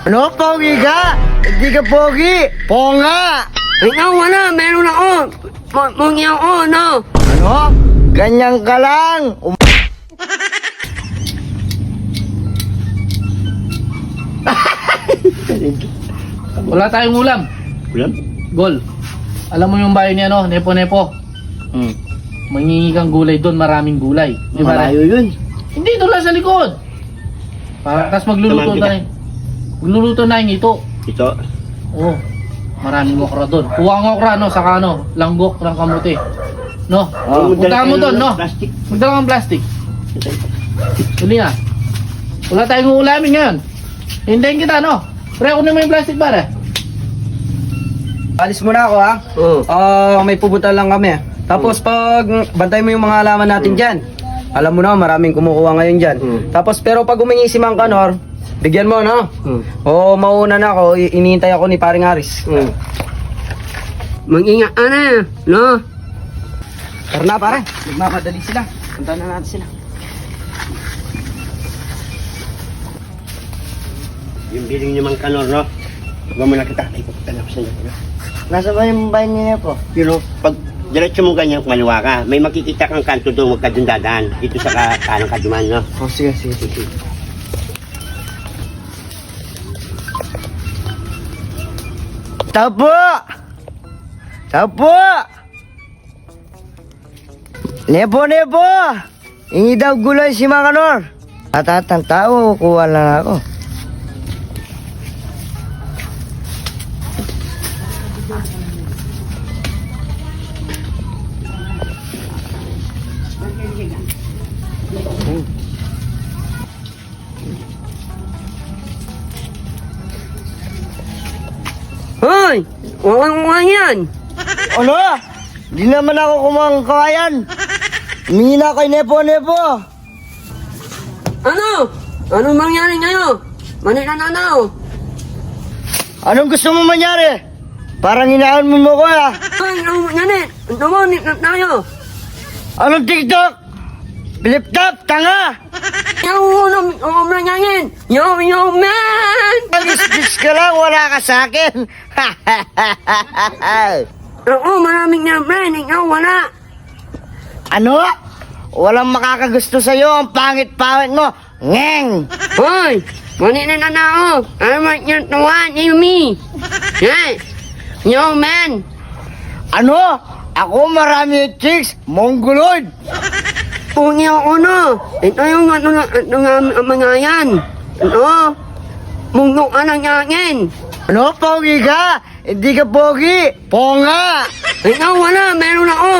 Ano, pogi ka? Hindi ka pogi. Ponga. Ikaw wala, meron ako. Mungi ako, no? Ano? Ganyan ka lang. Wala tayong ulam. Ulam? Gol. Alam mo yung bahay niya, no? Nepo-nepo. Mangingi kang gulay doon, maraming gulay. Di ba? Malayo yun. Hindi, doon lang sa likod. Tapos magluluto Samahan tayo. Magluluto na yung ito. Ito. Oo. Maraming okra doon. Kuha ang okra, no? Saka, no? Langgok ng kamuti. No? Punta mo doon, no? Plastic. Magdala kang plastic. Huli na. Wala tayong uulamin ngayon. Hintayin kita, no? Pre, kunin mo yung plastic, pare. Alis muna ako ha. May pupunta lang kami. Tapos pag bantay mo yung mga halaman natin dyan. Alam mo na, maraming kumukuha ngayon dyan. Tapos pero pag humingi si Mang Kanor, bigyan mo, no? O mauna na ako, iniintay ako ni Paring Aris. Mag-ingat ka na, no? Tara na pare, magmamadali sila. Punta na natin sila. Yung biling niyo Mang Kanor, no? Huwag mo na kita. Ay, pupunta na ako sa inyo. No? Nasa ba yung bahay niya po? Pero pag diretso mo ganyan kumaliwa ka, may makikita kang kanto doon, huwag ka doon dadaan. Dito sa kanang kaduman, no? Oh, sige, sige, sige. Tao po! Tao po! Nepo, nepo! Hingi daw gulay si Mang Kanor. Ang tao, kuha lang ako. Hoy! Walang yan! Ano? Di naman ako kumangkayan. Humingi na kay Nepo, Nepo. Ano? Anong mangyari ngayon? Maninananaw! Anong gusto mo mangyari? Parang hinaan mo ko ha. Ay, ano mangyari? Tumonip na tayo! Anong TikTok? Flip-top, tanga! Yung nangyayin! Yo, man! Pag-speech ka lang, wala ka sa akin. Oo, maraming nga, friend. Ikaw, wala. Ano? Walang makakagusto sa'yo, ang pangit-pangit mo. Ngeng! Hoy! Maninananaw! I'm right here to want you, me! Yes! Yo, man! Ano? Ako marami yung chicks, mongoloid. Pungi ako na! Ito yung mga yan! Ito! Munggo ka ng yangin! Ano, pogi ka? Hindi ka pogi, ponga. Ikaw wala, meron ako!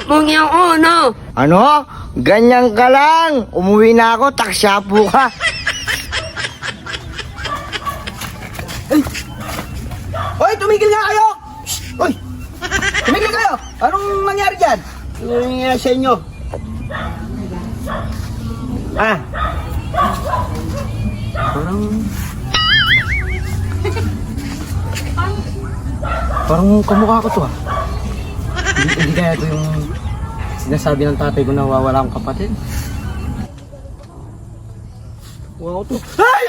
Pungi ako, no? Ano? Ganyan ka lang. Umuwi na ako, taksyapo ka. Hoy, tumigil nga kayo! Shh! Hoy! Tumigil kayo! Anong nangyari dyan? Ano nangyayari sa inyo? Ah, Parang kamukha ko to ha. Hindi kaya ito yung sinasabi ng tatay ko na wawala akong kapatid. Wow to. Ay!